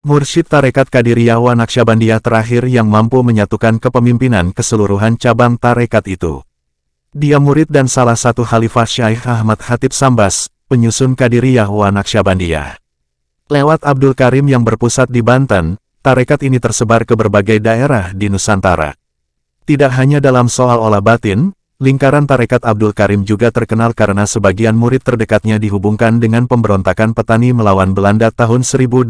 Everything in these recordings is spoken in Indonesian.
Mursyid Tarekat Qadiriyah wa Naqsyabandiyah terakhir yang mampu menyatukan kepemimpinan keseluruhan cabang tarekat itu. Dia murid dan salah satu khalifah Syekh Ahmad Khatib Sambas, penyusun Qadiriyah wa Naqsyabandiyah. Lewat Abdul Karim yang berpusat di Banten, tarekat ini tersebar ke berbagai daerah di Nusantara. Tidak hanya dalam soal olah batin, lingkaran tarekat Abdul Karim juga terkenal karena sebagian murid terdekatnya dihubungkan dengan pemberontakan petani melawan Belanda tahun 1888.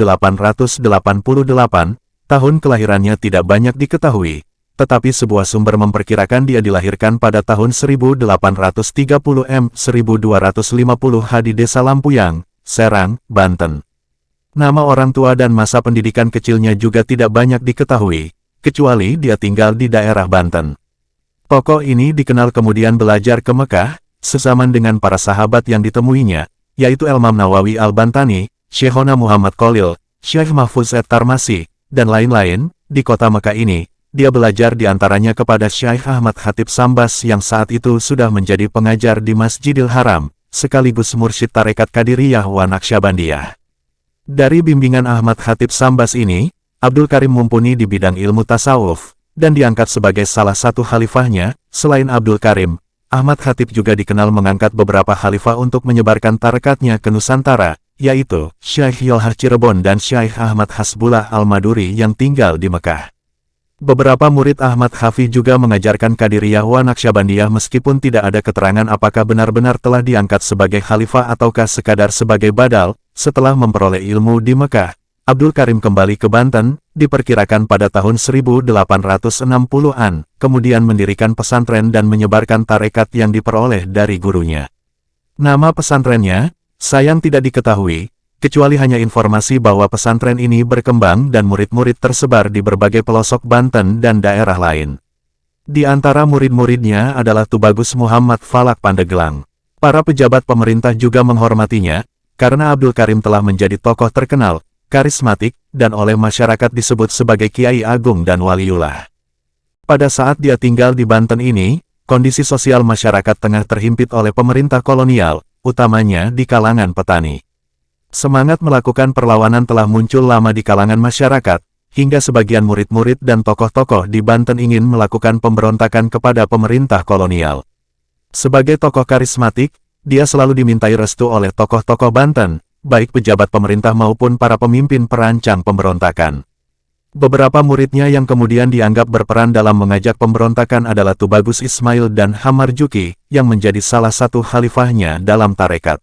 Tahun kelahirannya tidak banyak diketahui, tetapi sebuah sumber memperkirakan dia dilahirkan pada tahun 1830 1250 di Desa Lampuyang, Serang, Banten. Nama orang tua dan masa pendidikan kecilnya juga tidak banyak diketahui, kecuali dia tinggal di daerah Banten. Tokoh ini dikenal kemudian belajar ke Mekah, sezaman dengan para sahabat yang ditemuinya, yaitu Imam Nawawi Al-Bantani, Syekhona Muhammad Khalil, Syekh Mahfuz At-Tarmasi, dan lain-lain. Di kota Mekah ini, dia belajar diantaranya kepada Syekh Ahmad Khatib Sambas yang saat itu sudah menjadi pengajar di Masjidil Haram, sekaligus mursyid tarekat Qadiriyah wa Naqsyabandiyah. Dari bimbingan Ahmad Khatib Sambas ini, Abdul Karim mumpuni di bidang ilmu tasawuf, dan diangkat sebagai salah satu khalifahnya. Selain Abdul Karim, Ahmad Khatib juga dikenal mengangkat beberapa khalifah untuk menyebarkan tarekatnya ke Nusantara, yaitu Syekh Yolhah Cirebon dan Syekh Ahmad Hasbullah Al-Maduri yang tinggal di Mekah. Beberapa murid Ahmad Khafi juga mengajarkan Qadiriyah wa Naqsyabandiyah meskipun tidak ada keterangan apakah benar-benar telah diangkat sebagai khalifah ataukah sekadar sebagai badal. Setelah memperoleh ilmu di Mekah, Abdul Karim kembali ke Banten, diperkirakan pada tahun 1860-an, kemudian mendirikan pesantren dan menyebarkan tarekat yang diperoleh dari gurunya. Nama pesantrennya, sayang tidak diketahui, kecuali hanya informasi bahwa pesantren ini berkembang dan murid-murid tersebar di berbagai pelosok Banten dan daerah lain. Di antara murid-muridnya adalah Tubagus Muhammad Falak Pandeglang. Para pejabat pemerintah juga menghormatinya, karena Abdul Karim telah menjadi tokoh terkenal, karismatik, dan oleh masyarakat disebut sebagai Kiai Agung dan Waliullah. Pada saat dia tinggal di Banten ini, kondisi sosial masyarakat tengah terhimpit oleh pemerintah kolonial, utamanya di kalangan petani. Semangat melakukan perlawanan telah muncul lama di kalangan masyarakat, hingga sebagian murid-murid dan tokoh-tokoh di Banten ingin melakukan pemberontakan kepada pemerintah kolonial. Sebagai tokoh karismatik, dia selalu dimintai restu oleh tokoh-tokoh Banten, baik pejabat pemerintah maupun para pemimpin perancang pemberontakan. Beberapa muridnya yang kemudian dianggap berperan dalam mengajak pemberontakan adalah Tubagus Ismail dan Hamarjuki, yang menjadi salah satu khalifahnya dalam tarekat.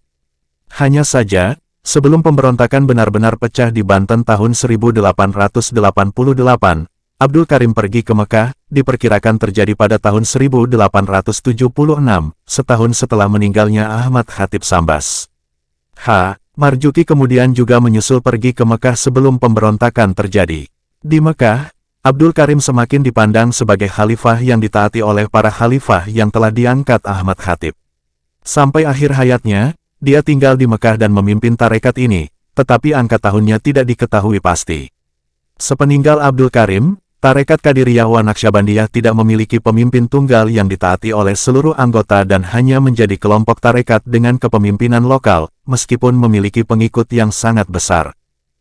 Hanya saja, sebelum pemberontakan benar-benar pecah di Banten tahun 1888, Abdul Karim pergi ke Mekah, diperkirakan terjadi pada tahun 1876, setahun setelah meninggalnya Ahmad Khatib Sambas. Marjuki kemudian juga menyusul pergi ke Mekah sebelum pemberontakan terjadi. Di Mekah, Abdul Karim semakin dipandang sebagai khalifah yang ditaati oleh para khalifah yang telah diangkat Ahmad Khatib. Sampai akhir hayatnya, dia tinggal di Mekah dan memimpin tarekat ini, tetapi angka tahunnya tidak diketahui pasti. Sepeninggal Abdul Karim, tarekat Qadiriyah wa Naqsyabandiyah tidak memiliki pemimpin tunggal yang ditaati oleh seluruh anggota dan hanya menjadi kelompok tarekat dengan kepemimpinan lokal, meskipun memiliki pengikut yang sangat besar.